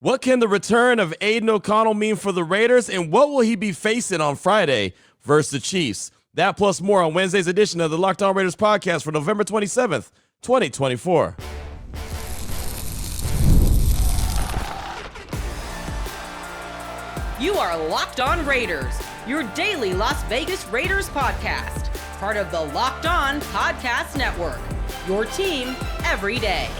What can the return of Aidan O'Connell mean for the Raiders, and what will he be facing on Friday versus the Chiefs? That plus more on Wednesday's edition of the Locked On Raiders podcast for November 27th, 2024. You are Locked On Raiders, your daily Las Vegas Raiders podcast, part of the Locked On Podcast Network, your team every day.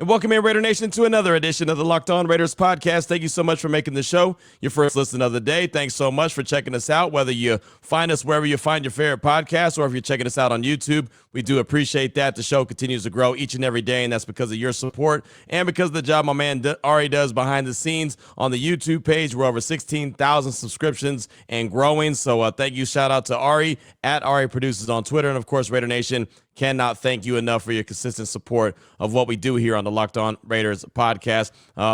And welcome in, Raider Nation, to another edition of the Locked On Raiders podcast. Thank you so much for making the show your first listen of the day. Thanks so much for checking us out, whether you find us wherever you find your favorite podcast or if you're checking us out on YouTube. We do appreciate that. The show continues to grow each and every day, and that's because of your support and because of the job my man Ari does behind the scenes on the YouTube page. We're over 16,000 subscriptions and growing, so thank you. Shout out to Ari at Ari Produces on Twitter, and of course, Raider Nation, cannot thank you enough for your consistent support of what we do here on the Locked On Raiders podcast.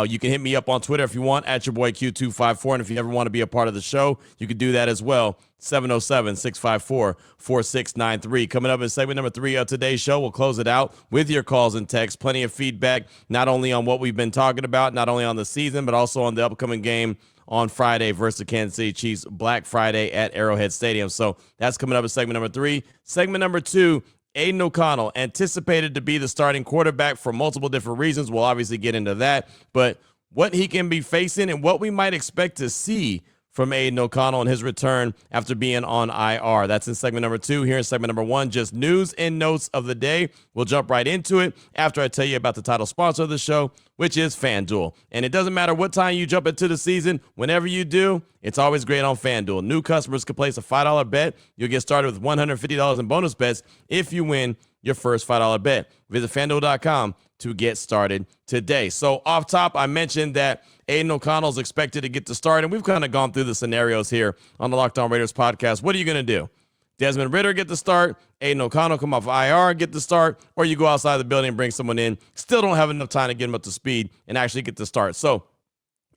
You can hit me up on Twitter if you want, at your boy Q254. And if you ever want to be a part of the show, you can do that as well. 707-654-4693. Coming up in segment number 3 of today's show, we'll close it out with your calls and texts. Plenty of feedback, not only on what we've been talking about, not only on the season, but also on the upcoming game on Friday versus the Kansas City Chiefs, Black Friday at Arrowhead Stadium. So that's coming up in segment number 3. Segment number 2, Aidan O'Connell, anticipated to be the starting quarterback for multiple different reasons. We'll obviously get into that, but what he can be facing and what we might expect to see from Aidan O'Connell and his return after being on IR. That's in segment number 2. Here in segment number 1, just news and notes of the day. We'll jump right into it after I tell you about the title sponsor of the show, which is FanDuel. And it doesn't matter what time you jump into the season, whenever you do, it's always great on FanDuel. New customers can place a $5 bet. You'll get started with $150 in bonus bets if you win your first $5 bet. Visit FanDuel.com to get started today. So off top, I mentioned that Aidan O'Connell is expected to get the start, and we've kind of gone through the scenarios here on the Locked On Raiders podcast. What are you going to do? Desmond Ridder get the start, Aidan O'Connell come off IR, get the start, or you go outside the building and bring someone in. Still don't have enough time to get him up to speed and actually get the start. So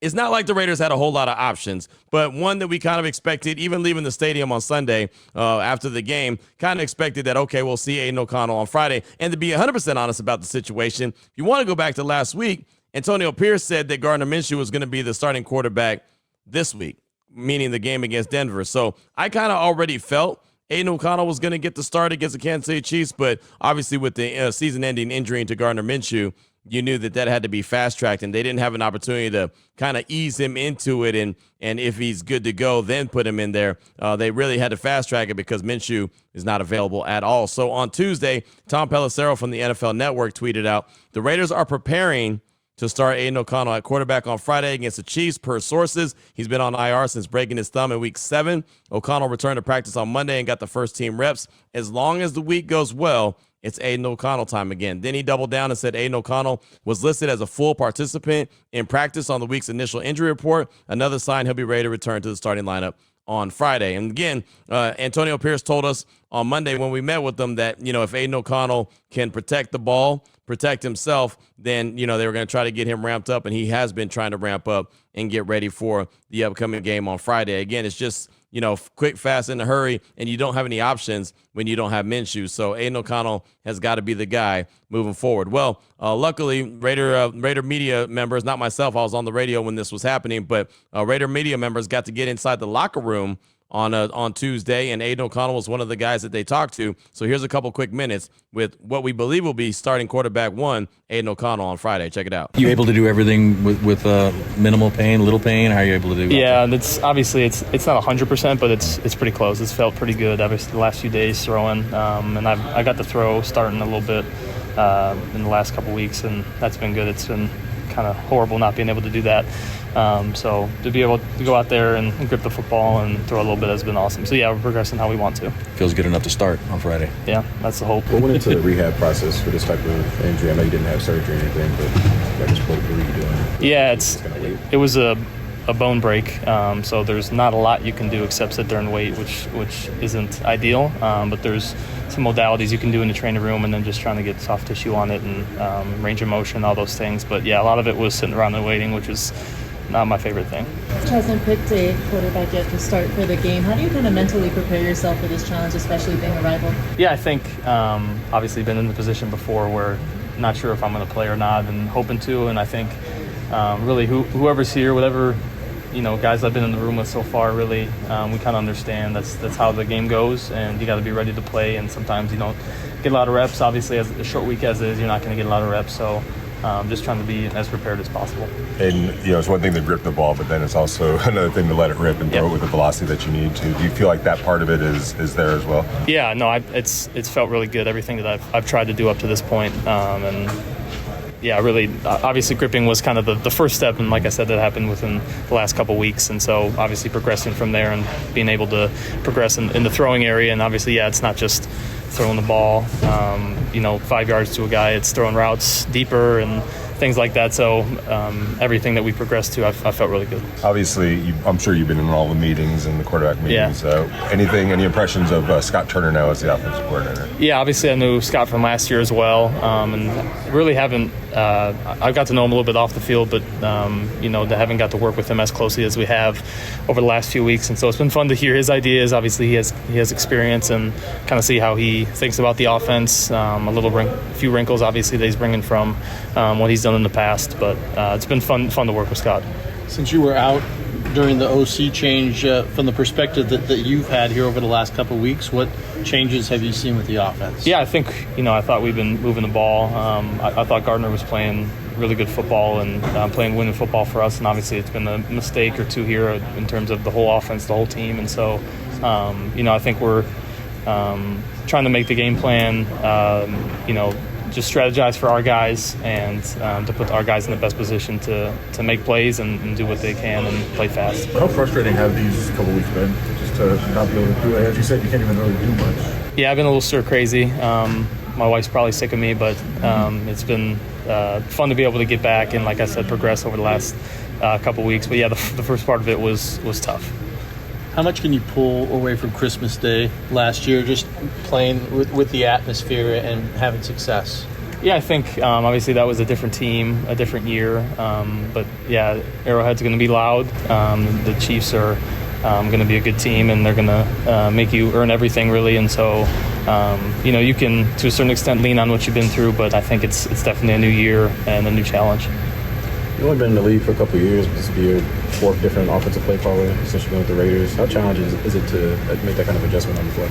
it's not like the Raiders had a whole lot of options, but one that we kind of expected, even leaving the stadium on Sunday after the game, kind of expected that, okay, we'll see Aidan O'Connell on Friday. And to be 100% honest about the situation, if you want to go back to last week, Antonio Pierce said that Gardner Minshew was going to be the starting quarterback this week, meaning the game against Denver. So I kind of already felt Aidan O'Connell was going to get the start against the Kansas City Chiefs, but obviously with the season-ending injury to Gardner Minshew, you knew that had to be fast-tracked, and they didn't have an opportunity to kind of ease him into it, and if he's good to go, then put him in there. They really had to fast-track it because Minshew is not available at all. So on Tuesday, Tom Pelissero from the NFL Network tweeted out, the Raiders are preparing to start Aidan O'Connell at quarterback on Friday against the Chiefs, per sources. He's been on IR since breaking his thumb in Week 7. O'Connell returned to practice on Monday and got the first team reps. As long as the week goes well, it's Aidan O'Connell time again. Then he doubled down and said Aidan O'Connell was listed as a full participant in practice on the week's initial injury report. Another sign he'll be ready to return to the starting lineup on Friday. And again, Antonio Pierce told us on Monday when we met with them that, if Aidan O'Connell can protect the ball, protect himself, then, they were going to try to get him ramped up, and he has been trying to ramp up and get ready for the upcoming game on Friday. Again, it's just, quick, fast, in a hurry, and you don't have any options when you don't have Minshew. So Aidan O'Connell has got to be the guy moving forward. Well, luckily, Raider media members, not myself, I was on the radio when this was happening, but Raider media members got to get inside the locker room on Tuesday, and Aidan O'Connell was one of the guys that they talked to. So here's a couple quick minutes with what we believe will be starting quarterback 1, Aidan O'Connell, on Friday. Check it out. You able to do everything with minimal pain, little pain? How are you able to do? Yeah, it's obviously it's not 100%, but it's pretty close. It's felt pretty good. Obviously, the last few days throwing, and I got to throw starting a little bit in the last couple weeks, and that's been good. It's been kind of horrible not being able to do that. So to be able to go out there and grip the football and throw a little bit has been awesome. So yeah, we're progressing how we want to. Feels good enough to start on Friday. Yeah, that's the hope. What went into the rehab process for this type of injury? I know you didn't have surgery or anything, but what were you doing? Yeah, it was a bone break, so there's not a lot you can do except sit there and wait, which isn't ideal. But there's some modalities you can do in the training room, and then just trying to get soft tissue on it and range of motion, all those things. But yeah, a lot of it was sitting around and waiting, which is not my favorite thing. Hasn't picked a quarterback yet to start for the game. How do you kind of mentally prepare yourself for this challenge, especially being a rival? Yeah, I think obviously been in the position before where not sure if I'm going to play or not, and hoping to. And I think really whoever's here, whatever, guys I've been in the room with so far, really, we kind of understand that's how the game goes, and you got to be ready to play. And sometimes you don't get a lot of reps. Obviously, as a short week as it is, you're not going to get a lot of reps. So just trying to be as prepared as possible. And it's one thing to grip the ball, but then it's also another thing to let it rip and throw it with the velocity that you need to. Do you feel like that part of it is there as well? Yeah, no, it's felt really good. Everything that I've tried to do up to this point, and yeah, really, obviously gripping was kind of the first step, and like I said, that happened within the last couple weeks, and so obviously progressing from there and being able to progress in the throwing area, and obviously, it's not just throwing the ball, 5 yards to a guy, it's throwing routes deeper and things like that. So everything that we progressed to, I felt really good. Obviously, I'm sure you've been in all the meetings and the quarterback meetings. Yeah. Any impressions of Scott Turner now as the offensive coordinator? Yeah, obviously I knew Scott from last year as well, and really haven't. I got to know him a little bit off the field, but haven't got to work with him as closely as we have over the last few weeks, and so it's been fun to hear his ideas. Obviously, he has experience, and kind of see how he thinks about the offense. A few wrinkles, obviously, that he's bringing from what he's done in the past, but it's been fun to work with Scott. Since you were out during the OC change, from the perspective that you've had here over the last couple of weeks, what changes have you seen with the offense? Yeah, I think, I thought we've been moving the ball. I thought Gardner was playing really good football and playing winning football for us, and obviously it's been a mistake or two here in terms of the whole offense, the whole team, and so, I think we're trying to make the game plan, just strategize for our guys and to put our guys in the best position to make plays and do what they can and play fast. How frustrating have these couple weeks been, just to not be able to do it? As you said, you can't even really do much. Yeah, I've been a little stir crazy. My wife's probably sick of me, but it's been fun to be able to get back and, like I said, progress over the last couple weeks. But yeah, the first part of it was tough. How much can you pull away from Christmas Day last year, just playing with the atmosphere and having success? Yeah, I think obviously that was a different team, a different year. But yeah, Arrowhead's going to be loud. The Chiefs are going to be a good team, and they're going to make you earn everything, really. And so, you can, to a certain extent, lean on what you've been through, but I think it's definitely a new year and a new challenge. You've only been in the league for a couple of years. This will be your fourth different offensive play caller since you've been with the Raiders. How challenging is it to make that kind of adjustment on the fly?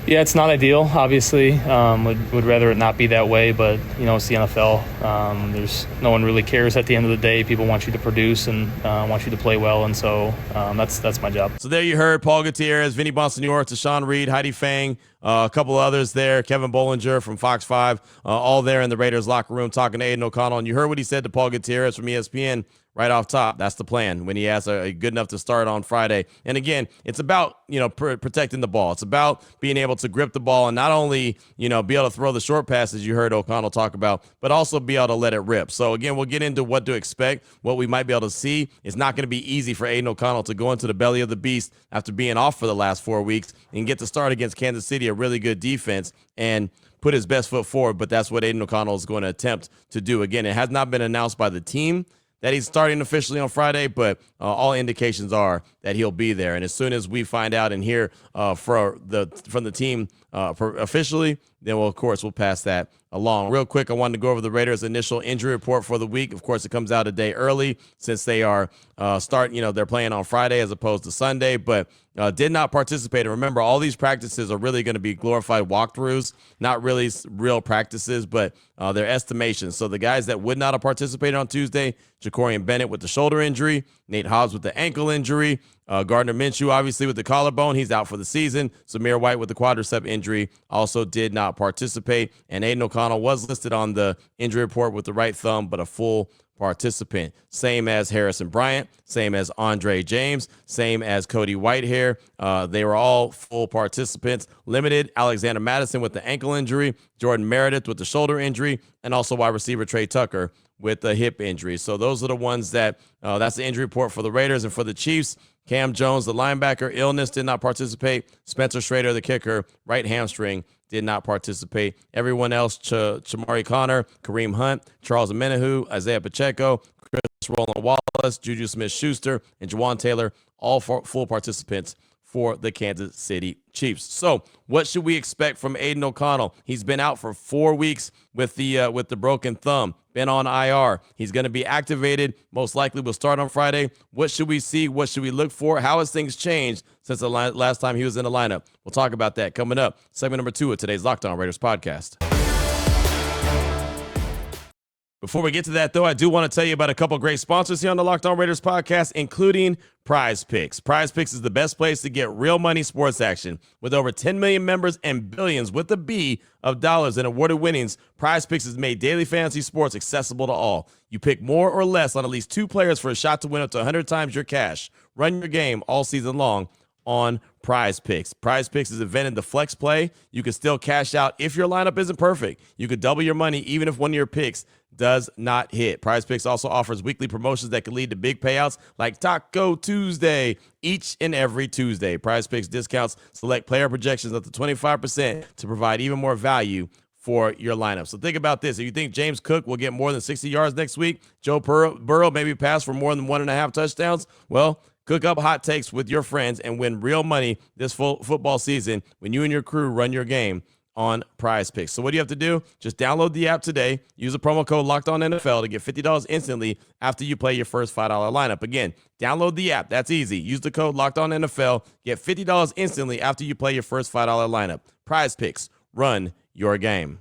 Yeah, it's not ideal, obviously. Would rather it not be that way, but, it's the NFL. There's no one really cares at the end of the day. People want you to produce and want you to play well, and so that's my job. So there you heard Paul Gutierrez, Vinny Bonsignore, Tashawn Reed, Heidi Fang, a couple of others there, Kevin Bollinger from Fox 5, all there in the Raiders locker room talking to Aidan O'Connell. And you heard what he said to Paul Gutierrez from ESPN right off top. That's the plan when he has a good enough to start on Friday. And again, it's about, protecting the ball. It's about being able to grip the ball and not only, be able to throw the short passes you heard O'Connell talk about, but also be able to let it rip. So again, we'll get into what to expect, what we might be able to see. It's not going to be easy for Aidan O'Connell to go into the belly of the beast after being off for the last 4 weeks and get to start against Kansas City, a really good defense, and put his best foot forward. But that's what Aidan O'Connell is going to attempt to do. Again, it has not been announced by the team that he's starting officially on Friday, but all indications are that he'll be there. And as soon as we find out and hear from the team officially, then we'll pass that along. Real quick, I wanted to go over the Raiders' initial injury report for the week. Of course, it comes out a day early since they are they're playing on Friday as opposed to Sunday, but did not participate. And remember, all these practices are really going to be glorified walkthroughs, not really real practices, but they're estimations. So the guys that would not have participated on Tuesday, Jacorian Bennett with the shoulder injury, Nate Hobbs with the ankle injury, Gardner Minshew, obviously, with the collarbone. He's out for the season. Samir White with the quadricep injury also did not participate. And Aidan O'Connell was listed on the injury report with the right thumb, but a full participant. Same as Harrison Bryant, same as Andre James, same as Cody Whitehair. They were all full participants. Limited, Alexander Madison with the ankle injury, Jordan Meredith with the shoulder injury, and also wide receiver Trey Tucker with the hip injury. So those are the ones that's the injury report for the Raiders. And for the Chiefs, Cam Jones, the linebacker, illness, did not participate. Spencer Schrader, the kicker, right hamstring, did not participate. Everyone else, Chamari Connor, Kareem Hunt, Charles Omenihu, Isaiah Pacheco, Chris Roland Wallace, Juju Smith-Schuster, and Juwan Taylor, all full participants for the Kansas City Chiefs. So what should we expect from Aidan O'Connell? He's been out for 4 weeks with the broken thumb. been on IR. He's going to be activated. Most likely will start on Friday. What should we see? What should we look for? How has things changed since the last time he was in the lineup? We'll talk about that coming up. Segment number 2 of today's Locked On Raiders podcast. Before we get to that, though, I do want to tell you about a couple great sponsors here on the Locked On Raiders podcast, including Prize Picks. Prize Picks is the best place to get real money sports action. With over 10 million members and billions with a B of dollars in awarded winnings, Prize Picks has made daily fantasy sports accessible to all. You pick more or less on at least 2 players for a shot to win up to 100 times your cash. Run your game all season long on Prize Picks. Prize Picks is invented the flex play. You can still cash out if your lineup isn't perfect. You could double your money even if one of your picks does not hit. Prize Picks also offers weekly promotions that can lead to big payouts like Taco Tuesday each and every Tuesday. Prize Picks discounts select player projections up to 25% to provide even more value for your lineup. So think about this. If you think James Cook will get more than 60 yards next week, Joe Burrow maybe pass for more than 1.5 touchdowns, well, cook up hot takes with your friends and win real money this football season when you and your crew run your game on Prize Picks. So what do you have to do? Just download the app today. Use the promo code LOCKEDONNFL to get $50 instantly after you play your first $5 lineup. Again, download the app. That's easy. Use the code LOCKEDONNFL. Get $50 instantly after you play your first $5 lineup. Prize Picks. Run your game.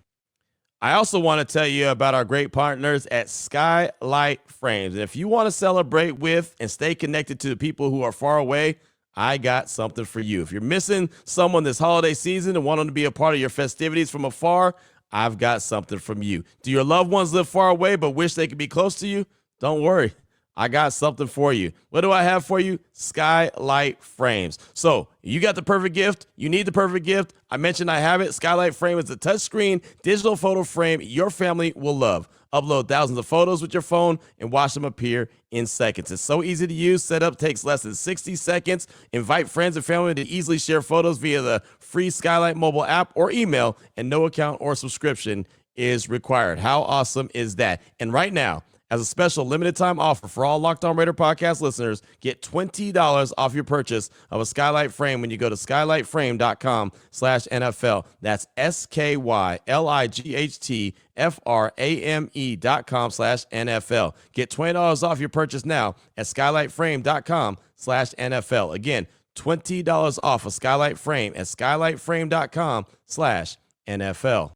I also want to tell you about our great partners at Skylight Frames. And if you want to celebrate with and stay connected to the people who are far away, I got something for you. If you're missing someone this holiday season and want them to be a part of your festivities from afar, I've got something from you. Do your loved ones live far away but wish they could be close to you? Don't worry. I got something for you. What do I have for you? Skylight Frames. So you got the perfect gift. You need the perfect gift. I mentioned I have it. Skylight Frame is a touchscreen digital photo frame your family will love. Upload thousands of photos with your phone and watch them appear in seconds. It's so easy to use. Setup takes less than 60 seconds. Invite friends and family to easily share photos via the free Skylight mobile app or email, and no account or subscription is required. How awesome is that? And right now, as a special limited time offer for all Locked On Raider podcast listeners, get $20 off your purchase of a Skylight Frame when you go to skylightframe.com/NFL. That's SKYLIGHTFRAME.com/NFL. Get $20 off your purchase now at skylightframe.com/NFL. Again, $20 off a Skylight Frame at skylightframe.com/NFL.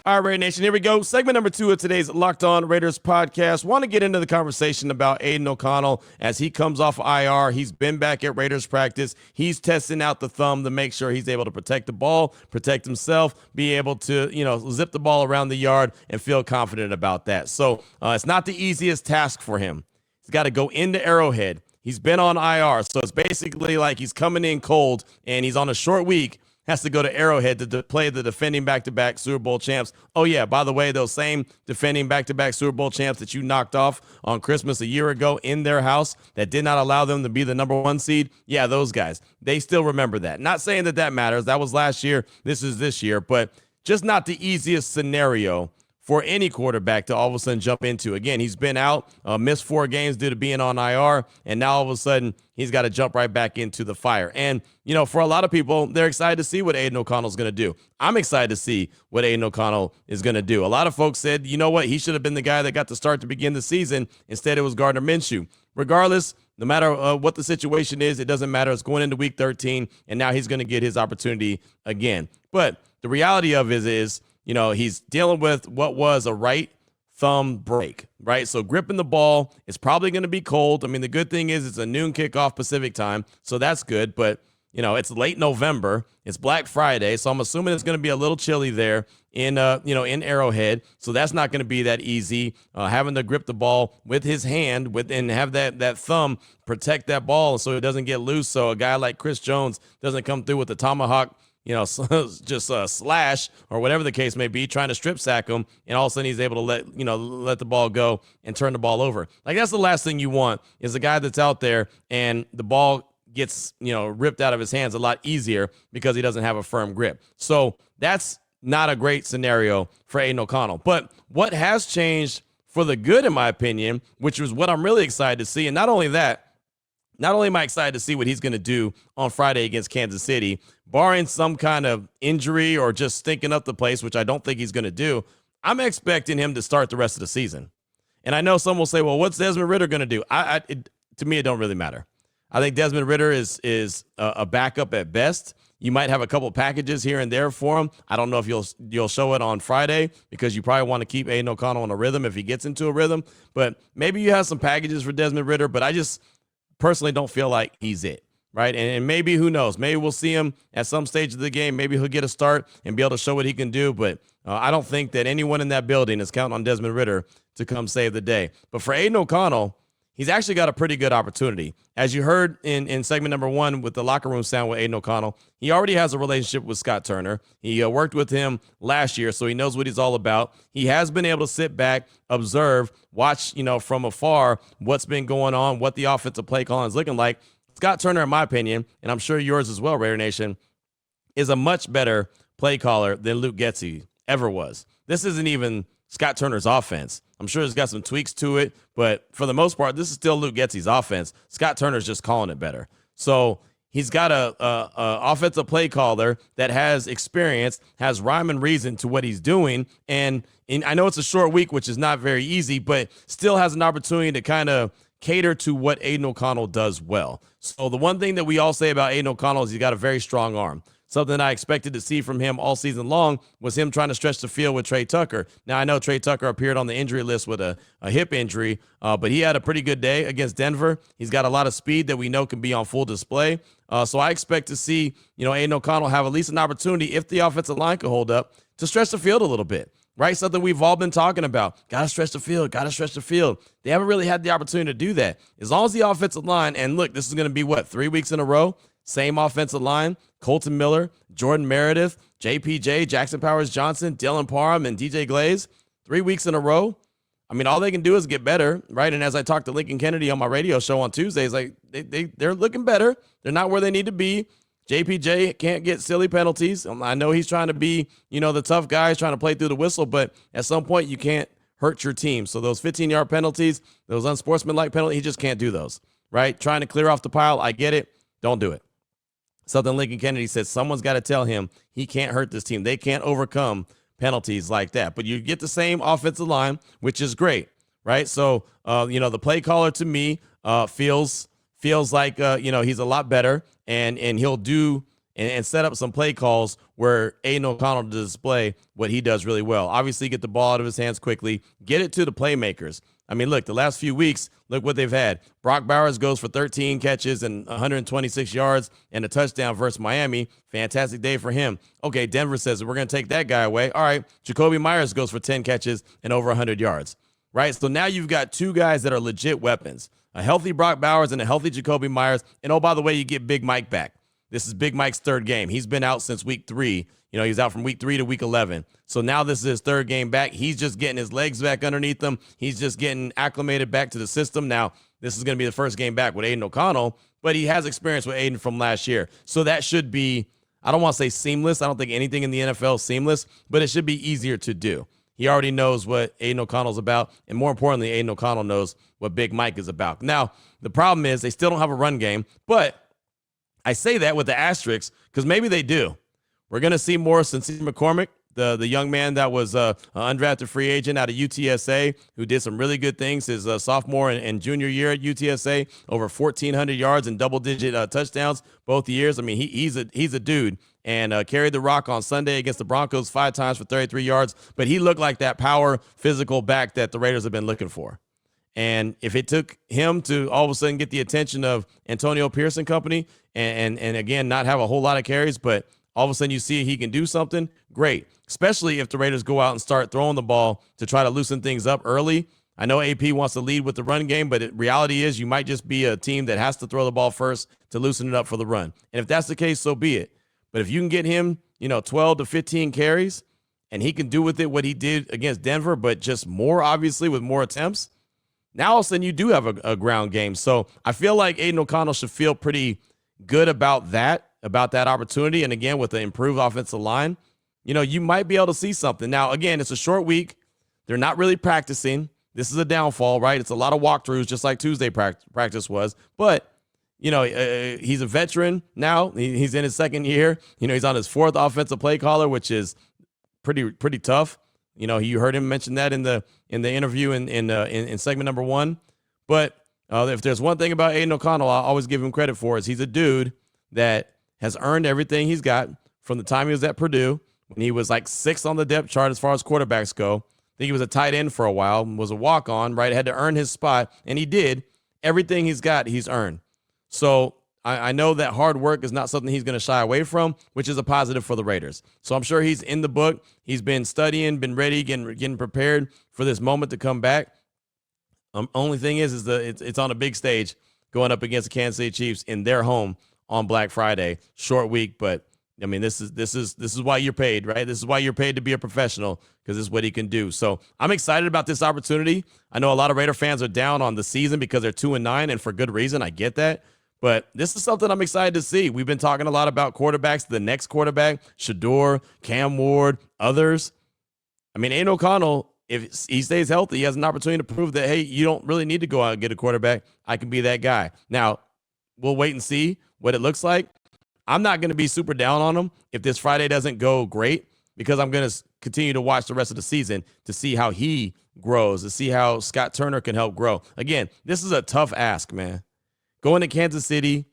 All right, Raider Nation, here we go. Segment number 2 of today's Locked On Raiders podcast. Want to get into the conversation about Aidan O'Connell as he comes off IR. He's been back at Raiders practice. He's testing out the thumb to make sure he's able to protect the ball, protect himself, be able to, zip the ball around the yard and feel confident about that. So it's not the easiest task for him. He's got to go into Arrowhead. He's been on IR, so it's basically like he's coming in cold and he's on a short week. Has to go to Arrowhead to play the defending back-to-back Super Bowl champs. Oh, yeah, by the way, those same defending back-to-back Super Bowl champs that you knocked off on Christmas a year ago in their house that did not allow them to be the number 1 seed, yeah, those guys, they still remember that. Not saying that matters. That was last year. This is this year. But just not the easiest scenario for any quarterback to all of a sudden jump into. Again, he's been out, missed 4 games due to being on IR, and now all of a sudden he's got to jump right back into the fire. And, for a lot of people, they're excited to see what Aidan O'Connell is going to do. I'm excited to see what Aidan O'Connell is going to do. A lot of folks said, you know what, he should have been the guy that got the start to begin the season. Instead, it was Gardner Minshew. Regardless, no matter what the situation is, it doesn't matter. It's going into week 13, and now he's going to get his opportunity again. But the reality of it is, he's dealing with what was a right thumb break, right? So gripping the ball is probably going to be cold. I mean, the good thing is it's a noon kickoff Pacific time, so that's good. But, it's late November. It's Black Friday, so I'm assuming it's going to be a little chilly there in Arrowhead. So that's not going to be that easy. Having to grip the ball with his hand and have that thumb protect that ball so it doesn't get loose. So a guy like Chris Jones doesn't come through with the tomahawk, just a slash or whatever the case may be, trying to strip sack him, and all of a sudden he's able to let the ball go and turn the ball over. Like, that's the last thing you want, is a guy that's out there and the ball gets, ripped out of his hands a lot easier because he doesn't have a firm grip. So that's not a great scenario for Aidan O'Connell. But what has changed for the good, in my opinion, which was what I'm really excited to see, and not only that, not only am I excited to see what he's going to do on Friday against Kansas City, barring some kind of injury or just stinking up the place, which I don't think he's going to do, I'm expecting him to start the rest of the season. And I know some will say, well, what's Desmond Ridder going to do? To me, it don't really matter. I think Desmond Ridder is a backup at best. You might have a couple packages here and there for him. I don't know if you'll show it on Friday because you probably want to keep Aidan O'Connell in a rhythm if he gets into a rhythm. But maybe you have some packages for Desmond Ridder, but I just personally don't feel like he's it, right? And maybe, who knows, maybe we'll see him at some stage of the game. Maybe he'll get a start and be able to show what he can do. But I don't think that anyone in that building is counting on Desmond Ridder to come save the day. But for Aidan O'Connell, he's actually got a pretty good opportunity. As you heard in segment number 1 with the locker room sound with Aidan O'Connell, he already has a relationship with Scott Turner. He worked with him last year, so he knows what he's all about. He has been able to sit back, observe, watch, from afar what's been going on, what the offensive play calling is looking like. Scott Turner, in my opinion, and I'm sure yours as well, Raider Nation, is a much better play caller than Luke Getsy ever was. This isn't even Scott Turner's offense. I'm sure it's got some tweaks to it, but for the most part, this is still Luke Getsy's offense. Scott Turner's just calling it better. So he's got a offensive play caller that has experience, has rhyme and reason to what he's doing, and I know it's a short week, which is not very easy, but still has an opportunity to kind of cater to what Aidan O'Connell does well. So the one thing that we all say about Aidan O'Connell is he's got a very strong arm. Something I expected to see from him all season long was him trying to stretch the field with Trey Tucker. Now, I know Trey Tucker appeared on the injury list with a hip injury, but he had a pretty good day against Denver. He's got a lot of speed that we know can be on full display. So I expect to see, Aidan O'Connell have at least an opportunity, if the offensive line can hold up, to stretch the field a little bit, right? Something we've all been talking about. Got to stretch the field, got to stretch the field. They haven't really had the opportunity to do that. As long as the offensive line, and look, this is going to be, 3 weeks in a row? Same offensive line, Colton Miller, Jordan Meredith, JPJ, Jackson Powers-Johnson, Dylan Parham, and DJ Glaze, 3 weeks in a row. I mean, all they can do is get better, right? And as I talked to Lincoln Kennedy on my radio show on Tuesdays, like they're looking better. They're not where they need to be. JPJ can't get silly penalties. I know he's trying to be, the tough guy, he's trying to play through the whistle, but at some point you can't hurt your team. So those 15-yard penalties, those unsportsmanlike penalties, he just can't do those, right? Trying to clear off the pile, I get it. Don't do it. Something Lincoln Kennedy said, someone's got to tell him he can't hurt this team. They can't overcome penalties like that. But you get the same offensive line, which is great, right? So, the play caller to me feels like, he's a lot better, and he'll do and set up some play calls where Aidan O'Connell to display what he does really well. Obviously, get the ball out of his hands quickly, get it to the playmakers. I mean, look, the last few weeks, look what they've had. Brock Bowers goes for 13 catches and 126 yards and a touchdown versus Miami. Fantastic day for him. Okay, Denver says we're going to take that guy away. All right, Jacoby Myers goes for 10 catches and over 100 yards, right? So now you've got two guys that are legit weapons, a healthy Brock Bowers and a healthy Jacoby Myers. And, oh, by the way, you get Big Mike back. This is Big Mike's third game. He's been out since week 3. He was out from week 3 to week 11. So now this is his third game back. He's just getting his legs back underneath him. He's just getting acclimated back to the system. Now, this is going to be the first game back with Aidan O'Connell, but he has experience with Aidan from last year. So that should be, I don't want to say seamless. I don't think anything in the NFL is seamless, but it should be easier to do. He already knows what Aidan O'Connell's about, and more importantly, Aidan O'Connell knows what Big Mike is about. Now, the problem is they still don't have a run game, but I say that with the asterisk because maybe they do. We're going to see more Sincere McCormick, the young man that was an undrafted free agent out of UTSA who did some really good things his sophomore and junior year at UTSA, over 1,400 yards and double-digit touchdowns both years. I mean, he's a dude, and carried the rock on Sunday against the Broncos 5 times for 33 yards, but he looked like that power, physical back that the Raiders have been looking for. And if it took him to all of a sudden get the attention of Antonio Pierce and company and again, not have a whole lot of carries, but all of a sudden you see he can do something, great. Especially if the Raiders go out and start throwing the ball to try to loosen things up early. I know AP wants to lead with the run game, but reality is you might just be a team that has to throw the ball first to loosen it up for the run. And if that's the case, so be it. But if you can get him, 12 to 15 carries, and he can do with it what he did against Denver, but just more, obviously, with more attempts, now all of a sudden you do have a ground game. So I feel like Aidan O'Connell should feel pretty good about that opportunity. And again, with the improved offensive line, you might be able to see something. Now, again, it's a short week. They're not really practicing. This is a downfall, right? It's a lot of walkthroughs, just like Tuesday practice was. But he's a veteran now. He's in his second year. He's on his fourth offensive play caller, which is pretty tough. You heard him mention that in the interview in segment number 1. But if there's one thing about Aidan O'Connell, I always give him credit for is he's a dude that has earned everything he's got from the time he was at Purdue when he was like 6th on the depth chart as far as quarterbacks go. I think he was a tight end for a while, was a walk-on, right? Had to earn his spot, and he did. Everything he's got, he's earned. So I know that hard work is not something he's going to shy away from, which is a positive for the Raiders. So I'm sure he's in the book. He's been studying, been ready, getting prepared for this moment to come back. Only thing is it's on a big stage going up against the Kansas City Chiefs in their home on Black Friday. Short week, but I mean this is why you're paid, right? This is why you're paid to be a professional, because this is what he can do. So I'm excited about this opportunity. I know a lot of Raider fans are down on the season because they're 2-9, and for good reason. I get that. But this is something I'm excited to see. We've been talking a lot about quarterbacks, the next quarterback, Shador, Cam Ward, others. I mean, Aidan O'Connell, if he stays healthy, he has an opportunity to prove that, hey, you don't really need to go out and get a quarterback. I can be that guy. Now, we'll wait and see what it looks like. I'm not going to be super down on him if this Friday doesn't go great, because I'm going to continue to watch the rest of the season to see how he grows, to see how Scott Turner can help grow. Again, this is a tough ask, man. Going to Kansas City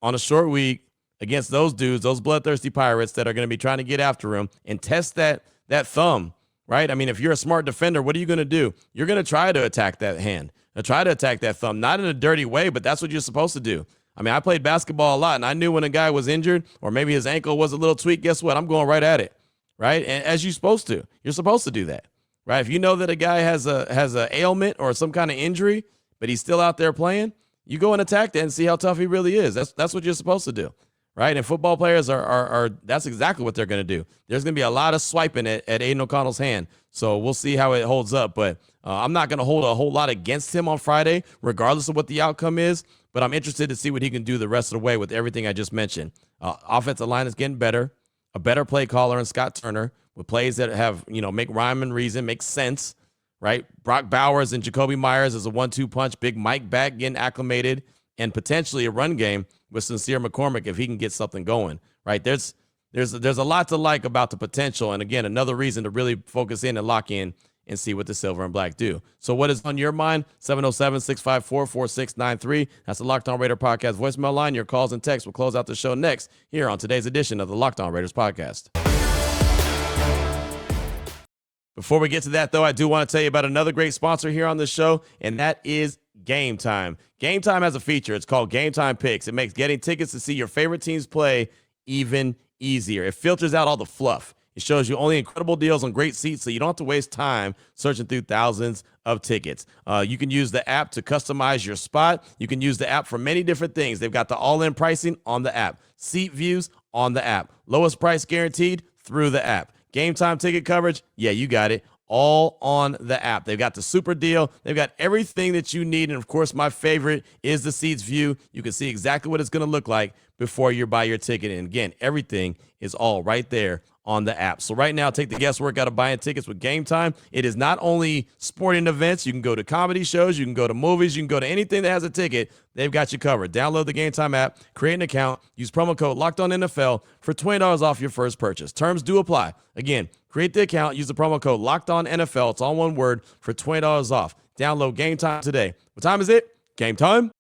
on a short week against those dudes, those bloodthirsty Pirates that are going to be trying to get after him and test that thumb, right? I mean, if you're a smart defender, what are you going to do? You're going to try to attack that hand, try to attack that thumb, not in a dirty way, but that's what you're supposed to do. I mean, I played basketball a lot, and I knew when a guy was injured or maybe his ankle was a little tweaked, guess what? I'm going right at it, right? And as you're supposed to. You're supposed to do that, right? If you know that a guy has a ailment or some kind of injury, but he's still out there playing, you go and attack that and see how tough he really is. That's what you're supposed to do, right? And football players are that's exactly what they're going to do. There's going to be a lot of swiping at Aidan O'Connell's hand, so we'll see how it holds up. But I'm not going to hold a whole lot against him on Friday, regardless of what the outcome is. But I'm interested to see what he can do the rest of the way with everything I just mentioned. Offensive line is getting better, a better play caller in Scott Turner with plays that have, make rhyme and reason, make sense. Right? Brock Bowers and Jacoby Myers as a 1-2 punch. Big Mike back getting acclimated, and potentially a run game with Sincere McCormick if he can get something going. Right? There's a lot to like about the potential, and again, another reason to really focus in and lock in and see what the Silver and Black do. So what is on your mind? 707-654-4693. That's the Locked On Raider Podcast voicemail line. Your calls and texts will close out the show next here on today's edition of the Locked On Raiders Podcast. Before we get to that, though, I do want to tell you about another great sponsor here on the show, and that is Game Time. Game Time has a feature. It's called Game Time Picks. It makes getting tickets to see your favorite teams play even easier. It filters out all the fluff. It shows you only incredible deals on great seats, so you don't have to waste time searching through thousands of tickets. You can use the app to customize your spot. You can use the app for many different things. They've got the all-in pricing on the app, seat views on the app, lowest price guaranteed through the app. Game Time ticket coverage, yeah, you got it, all on the app. They've got the super deal. They've got everything that you need. And, of course, my favorite is the seats view. You can see exactly what it's going to look like before you buy your ticket. And, again, everything is all right there on the app. So right now, take the guesswork out of buying tickets with Game Time. It is not only sporting events. You can go to comedy shows. You can go to movies. You can go to anything that has a ticket. They've got you covered. Download the Game Time app, create an account, use promo code LOCKEDONNFL for $20 off your first purchase. Terms do apply. Again, create the account, use the promo code LOCKEDONNFL. It's all one word for $20 off. Download Game Time today. What time is it? Game time.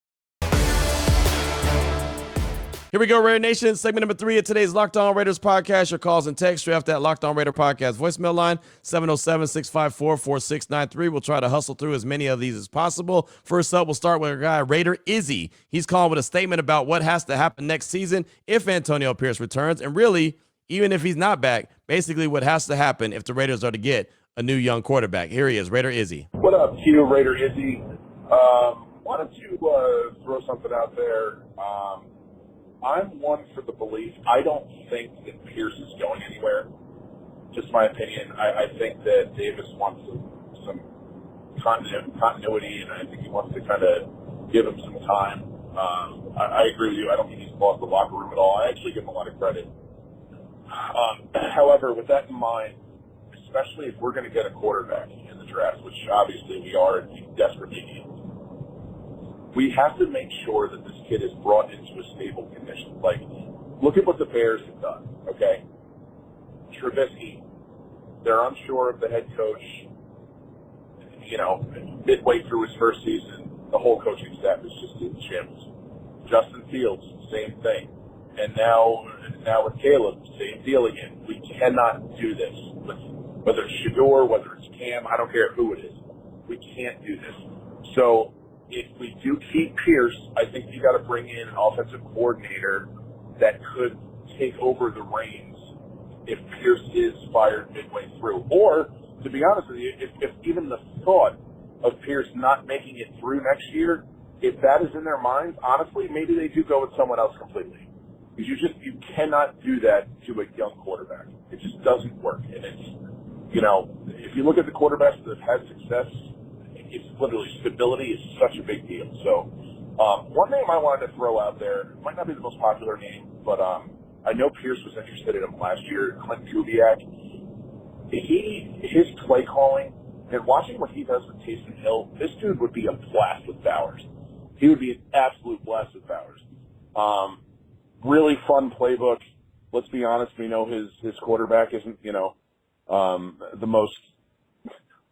Here we go, Raider Nation. Segment number 3 of today's Locked On Raiders podcast. Your calls and texts straight off that Locked On Raider podcast voicemail line, 707-654-4693. We'll try to hustle through as many of these as possible. First up, we'll start with our guy, Raider Izzy. He's calling with a statement about what has to happen next season if Antonio Pierce returns, and really, even if he's not back, basically what has to happen if the Raiders are to get a new young quarterback. Here he is, Raider Izzy. What up, Q, Raider Izzy? Wanted to throw something out there. I'm one for the belief. I don't think that Pierce is going anywhere. Just my opinion. I think that Davis wants some continuity, and I think he wants to kind of give him some time. I agree with you. I don't think he's lost the locker room at all. I actually give him a lot of credit. However, with that in mind, especially if we're going to get a quarterback in the draft, which obviously we are and we desperately need, We have to make sure that this kid is brought into a stable condition. Like, look at what the Bears have done, okay? Trubisky, they're unsure of the head coach. You know, midway through his first season, the whole coaching staff is just in shambles. Justin Fields, same thing. And now with Caleb, same deal again. We cannot do this. Whether it's Shador, whether it's Cam, I don't care who it is. We can't do this. So if we do keep Pierce, I think you got to bring in an offensive coordinator that could take over the reins if Pierce is fired midway through. Or, to be honest with you, if even the thought of Pierce not making it through next year, if that is in their minds, honestly, maybe they do go with someone else completely. Because you cannot do that to a young quarterback. It just doesn't work. And it's, you know, if you look at the quarterbacks that have had success, it's literally stability is such a big deal. So, one name I wanted to throw out there, might not be the most popular name, but I know Pierce was interested in him last year, Clint Kubiak. His play calling, and watching what he does with Taysom Hill, this dude would be a blast with Bowers. He would be an absolute blast with Bowers. Really fun playbook. Let's be honest, we know his quarterback isn't, you know, the most.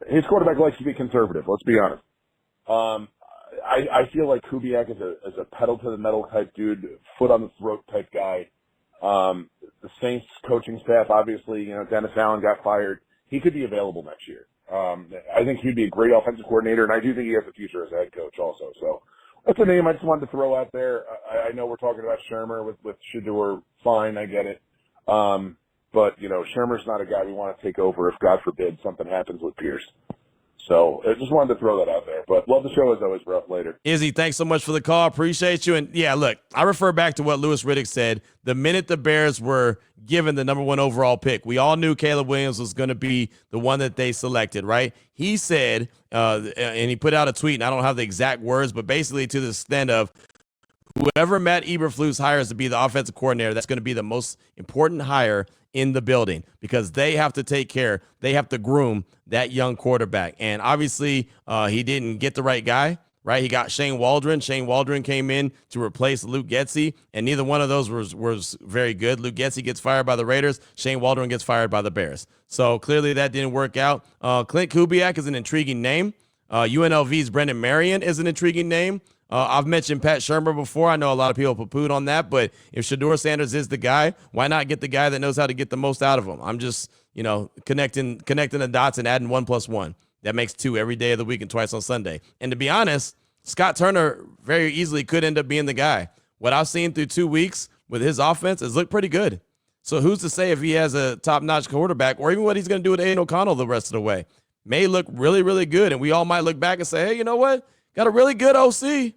His quarterback likes to be conservative. Let's be honest. I feel like Kubiak is a pedal to the metal type dude, foot on the throat type guy. The Saints coaching staff, obviously, you know, Dennis Allen got fired. He could be available next year. I think he'd be a great offensive coordinator, and I do think he has a future as a head coach also. So that's a name I just wanted to throw out there. I know we're talking about Shermer with Shador. Fine, I get it. But, you know, Shermer's not a guy we want to take over if, God forbid, something happens with Pierce. So I just wanted to throw that out there. But love the show as always, bro. Later. Izzy, thanks so much for the call. Appreciate you. And, yeah, look, I refer back to what Louis Riddick said. The minute the Bears were given the number 1 overall pick, we all knew Caleb Williams was going to be the one that they selected, right? He said, and he put out a tweet, and I don't have the exact words, but basically to the extent of, whoever Matt Eberflus hires to be the offensive coordinator, that's going to be the most important hire in the building because they have to take care, they have to groom that young quarterback. And obviously he didn't get the right guy, right? He got Shane Waldron. Shane Waldron came in to replace Luke Getsy, and neither one of those was very good. Luke Getsy gets fired by the Raiders. Shane Waldron gets fired by the Bears. So clearly that didn't work out. Clint Kubiak is an intriguing name. UNLV's Brendan Marion is an intriguing name. I've mentioned Pat Shermer before. I know a lot of people poo-pooed on that, but if Shador Sanders is the guy, why not get the guy that knows how to get the most out of him? I'm just, you know, connecting the dots and adding 1 + 1. That makes 2 every day of the week and twice on Sunday. And to be honest, Scott Turner very easily could end up being the guy. What I've seen through 2 weeks with his offense has looked pretty good. So who's to say if he has a top-notch quarterback or even what he's going to do with Aidan O'Connell the rest of the way? May look really, really good, and we all might look back and say, hey, you know what? Got a really good OC.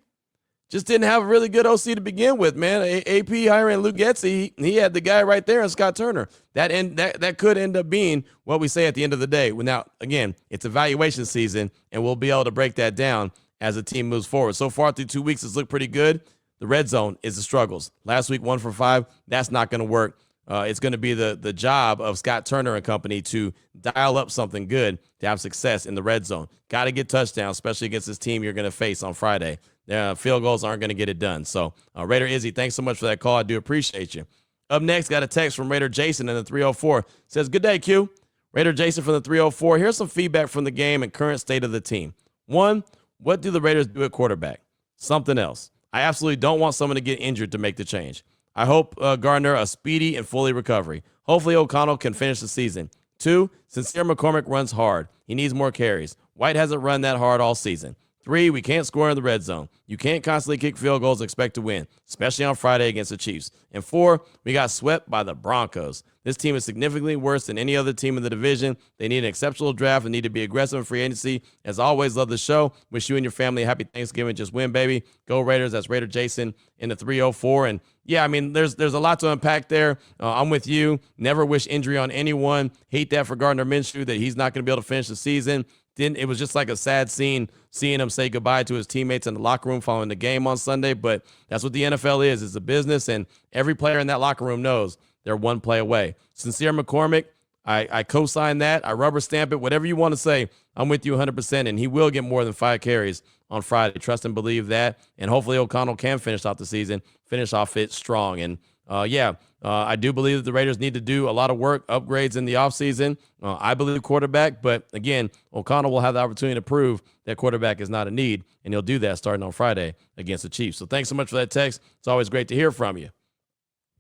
Just didn't have a really good OC to begin with, man. AP hiring Luke Getsy, he had the guy right there in Scott Turner. That could end up being what we say at the end of the day. Now, again, it's evaluation season, and we'll be able to break that down as the team moves forward. So far through 2 weeks, it's looked pretty good. The red zone is the struggles. Last week, 1 for 5. That's not going to work. It's going to be the job of Scott Turner and company to dial up something good to have success in the red zone. Got to get touchdowns, especially against this team you're going to face on Friday. Field goals aren't going to get it done. So, Raider Izzy, thanks so much for that call. I do appreciate you. Up next, got a text from Raider Jason in the 304. Says, good day, Q. Raider Jason from the 304. Here's some feedback from the game and current state of the team. 1, what do the Raiders do at quarterback? Something else. I absolutely don't want someone to get injured to make the change. I hope Gardner a speedy and fully recovery. Hopefully O'Connell can finish the season. 2, Sincere McCormick runs hard. He needs more carries. White hasn't run that hard all season. 3, we can't score in the red zone. You can't constantly kick field goals and expect to win, especially on Friday against the Chiefs. And 4, we got swept by the Broncos. This team is significantly worse than any other team in the division. They need an exceptional draft and need to be aggressive in free agency. As always, love the show. Wish you and your family a happy Thanksgiving. Just win, baby. Go Raiders. That's Raider Jason in the 304. And yeah, I mean, there's a lot to unpack there. I'm with you. Never wish injury on anyone. Hate that for Gardner Minshew that he's not going to be able to finish the season. It was just like a sad scene seeing him say goodbye to his teammates in the locker room following the game on Sunday. But that's what the NFL is. It's a business, and every player in that locker room knows they're one play away. Sincere McCormick, I co-sign that. I rubber stamp it. Whatever you want to say, I'm with you 100%, and he will get more than 5 carries on Friday. Trust and believe that. And hopefully O'Connell can finish off the season, finish off it strong. And I do believe that the Raiders need to do a lot of work, upgrades in the offseason. I believe quarterback, but again, O'Connell will have the opportunity to prove that quarterback is not a need, and he'll do that starting on Friday against the Chiefs. So thanks so much for that text. It's always great to hear from you.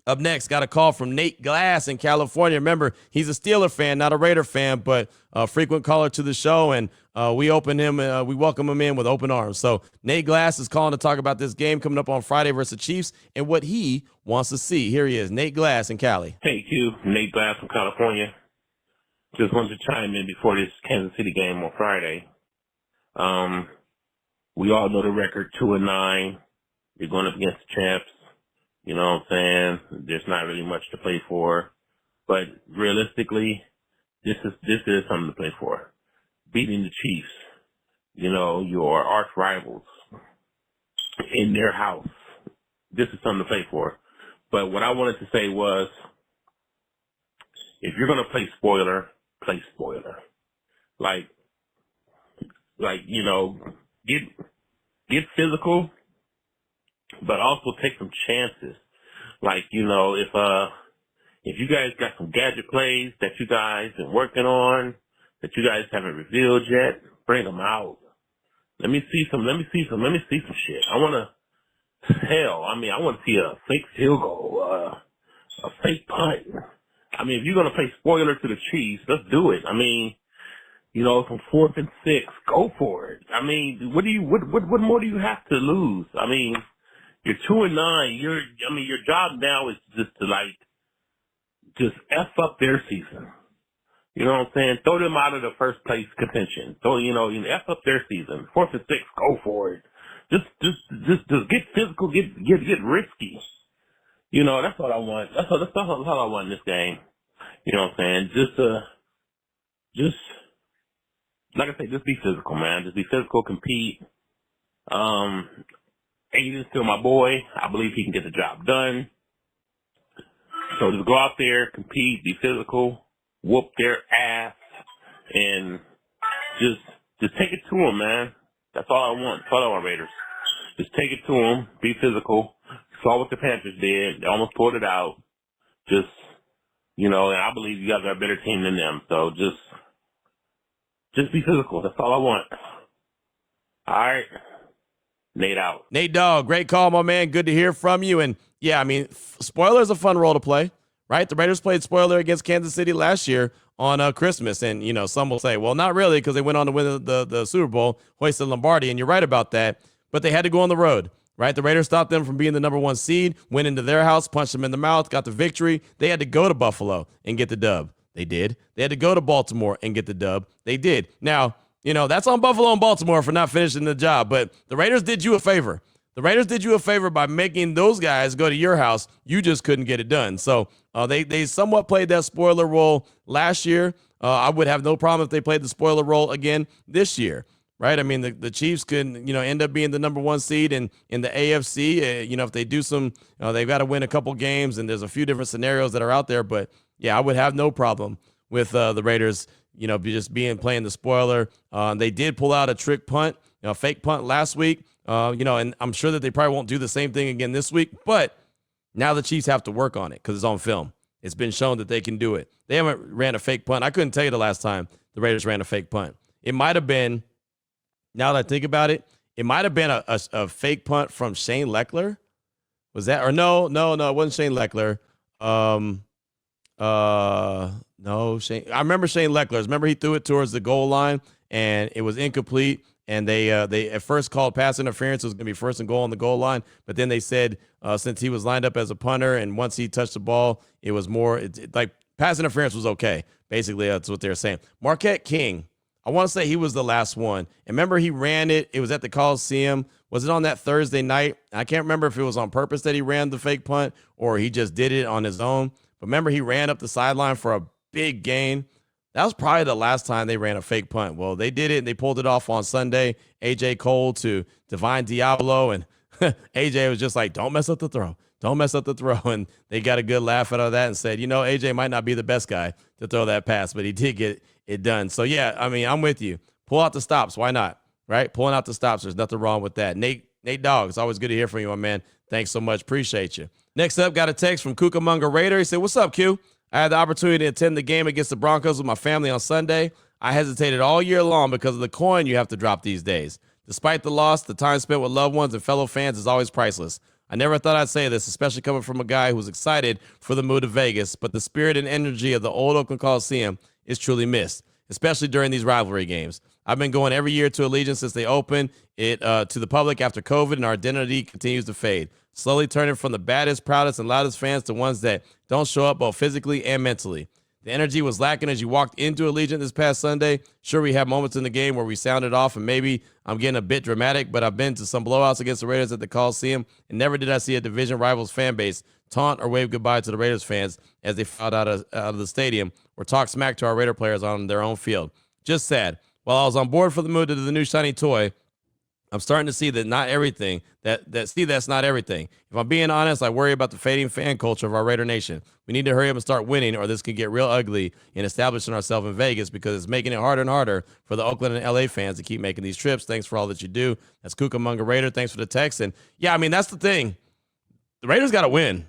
Up next, got a call from Nate Glass in California. Remember, he's a Steeler fan, not a Raider fan, but a frequent caller to the show, and we welcome him in with open arms. So Nate Glass is calling to talk about this game coming up on Friday versus the Chiefs and what he wants to see. Here he is, Nate Glass in Cali. Hey, Q. Nate Glass from California. Just wanted to chime in before this Kansas City game on Friday. We all know the record, 2-9. You're going up against the champs. You know what I'm saying? There's not really much to play for. But realistically, this is something to play for. Beating the Chiefs, your arch rivals in their house. This is something to play for. But what I wanted to say was, if you're going to play spoiler, play spoiler. Get physical, but also take some chances. If you guys got some gadget plays that you guys been working on, that you guys haven't revealed yet, bring them out. Let me see some shit. I want to see a fake field goal, a fake punt. If you're going to play spoiler to the Chiefs, let's do it. From 4th and 6, go for it. What more do you have to lose? You're 2-9. Your job now is just to F up their season. You know what I'm saying? Throw them out of the first place contention. F up their season. 4th and 6, go for it. Just get physical, get risky. That's what I want. That's all I want in this game. You know what I'm saying? Just like I say, just be physical, man. Just be physical, compete. Aidan's still my boy. I believe he can get the job done. So just go out there, compete, be physical, whoop their ass, and just take it to them, man. That's all I want. That's all I want, Raiders. Just take it to them, be physical. Saw what the Panthers did. They almost pulled it out. And I believe you guys are a better team than them. So just be physical. That's all I want. All right. Nate out. Nate Dogg, great call, my man. Good to hear from you. And yeah, spoiler is a fun role to play, right? The Raiders played spoiler against Kansas City last year on Christmas. And, some will say, well, not really, because they went on to win the Super Bowl, hoisted Lombardi. And you're right about that. But they had to go on the road, right? The Raiders stopped them from being the number 1 seed, went into their house, punched them in the mouth, got the victory. They had to go to Buffalo and get the dub. They did. They had to go to Baltimore and get the dub. They did. Now, that's on Buffalo and Baltimore for not finishing the job, but the Raiders did you a favor. The Raiders did you a favor by making those guys go to your house. You just couldn't get it done. So they somewhat played that spoiler role last year. I would have no problem if they played the spoiler role again this year, right? The Chiefs could, end up being the number 1 seed in the AFC. If they do they've got to win a couple games, and there's a few different scenarios that are out there. But, yeah, I would have no problem with the Raiders playing the spoiler. They did pull out a trick punt, a fake punt last week, and I'm sure that they probably won't do the same thing again this week, but now the Chiefs have to work on it because it's on film. It's been shown that they can do it. They haven't ran a fake punt. I couldn't tell you the last time the Raiders ran a fake punt. It might have been, now that I think about it, it might have been a fake punt from Shane Leckler. Was that, or no, it wasn't Shane Leckler. No, Shane. I remember Shane Leckler. Remember he threw it towards the goal line and it was incomplete. And they at first called pass interference. It was going to be 1st and goal on the goal line. But then they said since he was lined up as a punter and once he touched the ball, it was more like pass interference was okay. Basically, that's what they're saying. Marquette King, I want to say he was the last one. And remember, he ran it. It was at the Coliseum. Was it on that Thursday night? I can't remember if it was on purpose that he ran the fake punt or he just did it on his own. But remember, he ran up the sideline for a big gain. That was probably the last time they ran a fake punt. Well, they did it, and they pulled it off on Sunday. A.J. Cole to Divine Diablo, and A.J. was just like, don't mess up the throw. Don't mess up the throw. And they got a good laugh out of that and said, A.J. might not be the best guy to throw that pass, but he did get it done. So, yeah, I'm with you. Pull out the stops. Why not? right? Pulling out the stops. There's nothing wrong with that. Nate Dogg, it's always good to hear from you, my man. Thanks so much. Appreciate you. Next up, got a text from Cucamonga Raider. He said, what's up, Q? I had the opportunity to attend the game against the Broncos with my family on Sunday. I hesitated all year long because of the coin you have to drop these days. Despite the loss, the time spent with loved ones and fellow fans is always priceless. I never thought I'd say this, especially coming from a guy who was excited for the move to Vegas, but the spirit and energy of the old Oakland Coliseum is truly missed, especially during these rivalry games. I've been going every year to Allegiant since they opened it to the public after COVID, and our identity continues to fade, slowly turning from the baddest, proudest, and loudest fans to ones that don't show up both physically and mentally. The energy was lacking as you walked into Allegiant this past Sunday. Sure, we had moments in the game where we sounded off, and maybe I'm getting a bit dramatic, but I've been to some blowouts against the Raiders at the Coliseum, and never did I see a division rival's fan base taunt or wave goodbye to the Raiders fans as they filed out of the stadium or talk smack to our Raider players on their own field. Just sad. While I was on board for the move to the new shiny toy, I'm starting to see that not everything, that's not everything. If I'm being honest, I worry about the fading fan culture of our Raider Nation. We need to hurry up and start winning, or this could get real ugly in establishing ourselves in Vegas, because it's making it harder and harder for the Oakland and LA fans to keep making these trips. Thanks for all that you do. That's Cucamonga Raider. Thanks for the text. And yeah, I mean, that's the thing. The Raiders got to win.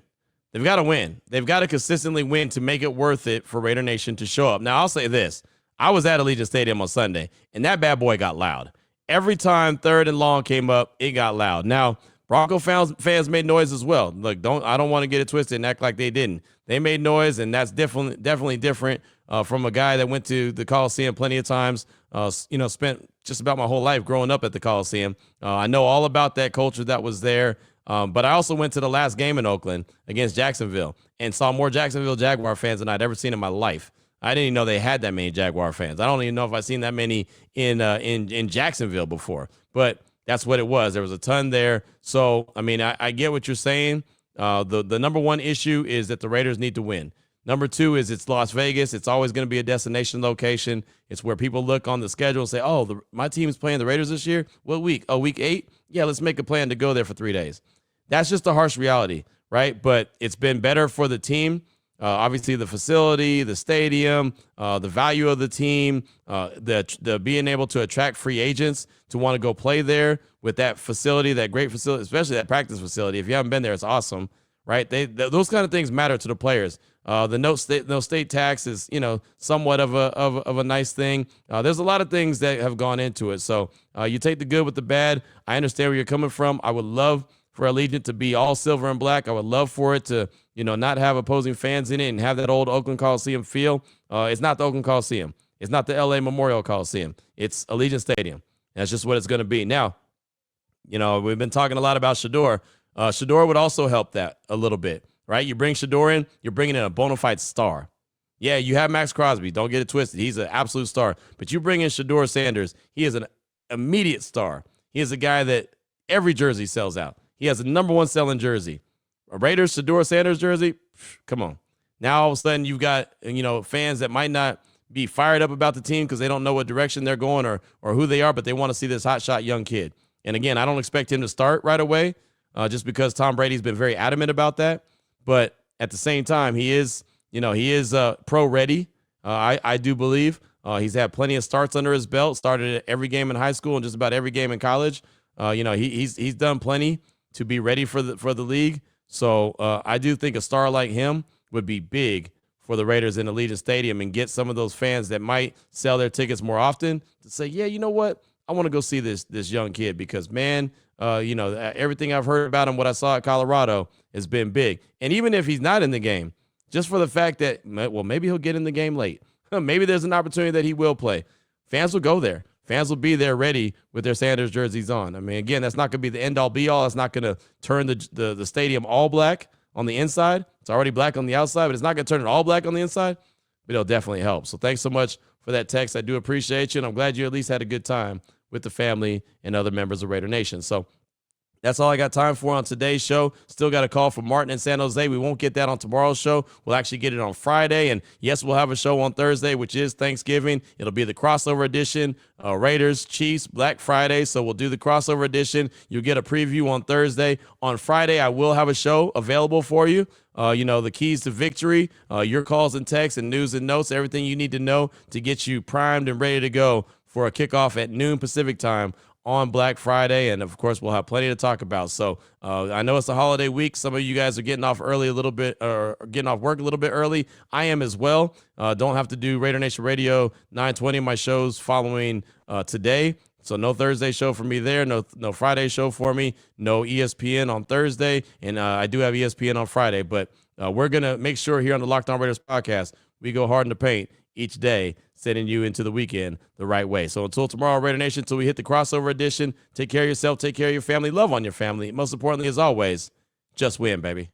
They've got to win. They've got to consistently win to make it worth it for Raider Nation to show up. Now, I'll say this. I was at Allegiant Stadium on Sunday, and that bad boy got loud. Every time 3rd and long came up, it got loud. Now, Bronco fans made noise as well. Look, I don't want to get it twisted and act like they didn't. They made noise, and that's definitely different from a guy that went to the Coliseum plenty of times. Spent just about my whole life growing up at the Coliseum. I know all about that culture that was there. But I also went to the last game in Oakland against Jacksonville and saw more Jacksonville Jaguar fans than I'd ever seen in my life. I didn't even know they had that many Jaguar fans. I don't even know if I've seen that many in Jacksonville before, but that's what it was. There was a ton there. So, I mean, I get what you're saying. The number one issue is that the Raiders need to win. Number two is it's Las Vegas. It's always going to be a destination location. It's where people look on the schedule and say, oh, my team's playing the Raiders this year. What week? Oh, week 8? Yeah, let's make a plan to go there for 3 days. That's just a harsh reality, right? But it's been better for the team. Obviously, the facility, the stadium, the value of the team, the being able to attract free agents to want to go play there with that facility, that great facility, especially that practice facility. If you haven't been there, it's awesome, right? Those kind of things matter to the players. The no state tax is, somewhat of a nice thing. There's a lot of things that have gone into it. So you take the good with the bad. I understand where you're coming from. I would love for Allegiant to be all silver and black. I would love for it to, not have opposing fans in it and have that old Oakland Coliseum feel. It's not the Oakland Coliseum. It's not the LA Memorial Coliseum. It's Allegiant Stadium. That's just what it's going to be. Now, we've been talking a lot about Shador. Shador would also help that a little bit, right? You bring Shador in, you're bringing in a bona fide star. Yeah, you have Max Crosby. Don't get it twisted. He's an absolute star. But you bring in Shador Sanders. He is an immediate star. He is a guy that every jersey sells out. He has a number one selling jersey. A Raiders Shador Sanders jersey, come on. Now all of a sudden you've got, fans that might not be fired up about the team because they don't know what direction they're going or who they are, but they want to see this hotshot young kid. And again, I don't expect him to start right away just because Tom Brady's been very adamant about that. But at the same time, he is pro ready. I do believe he's had plenty of starts under his belt, started at every game in high school and just about every game in college. He's done plenty to be ready for the league. So I do think a star like him would be big for the Raiders in Allegiant Stadium and get some of those fans that might sell their tickets more often to say, yeah, you know what? I want to go see this young kid because, man, everything I've heard about him, what I saw at Colorado has been big. And even if he's not in the game, just for the fact that, well, maybe he'll get in the game late. Maybe there's an opportunity that he will play. Fans will go there. Fans will be there ready with their Sanders jerseys on. I mean, again, that's not going to be the end-all, be-all. It's not going to turn the stadium all black on the inside. It's already black on the outside, but it's not going to turn it all black on the inside. But it'll definitely help. So thanks so much for that text. I do appreciate you, and I'm glad you at least had a good time with the family and other members of Raider Nation. So that's all I got time for on today's show. Still got a call from Martin in San Jose. We won't get that on tomorrow's show. We'll actually get it on Friday. And yes, we'll have a show on Thursday, which is Thanksgiving. It'll be the crossover edition, Raiders, Chiefs, Black Friday. So we'll do the crossover edition. You'll get a preview on Thursday. On Friday, I will have a show available for you. The keys to victory, your calls and texts and news and notes, everything you need to know to get you primed and ready to go for a kickoff at noon Pacific time on Black Friday. And of course, we'll have plenty to talk about. So I know it's a holiday week. Some of you guys are getting off early a little bit, or getting off work a little bit early. I am as well. Don't have to do Raider Nation Radio 920, my shows following today. So no Thursday show for me there. No Friday show for me. No ESPN on Thursday. And I do have ESPN on Friday. But we're going to make sure here on the Locked On Raiders podcast, we go hard in the paint each day, sending you into the weekend the right way. So until tomorrow, Raider Nation, until we hit the crossover edition, take care of yourself, take care of your family, love on your family. Most importantly, as always, just win, baby.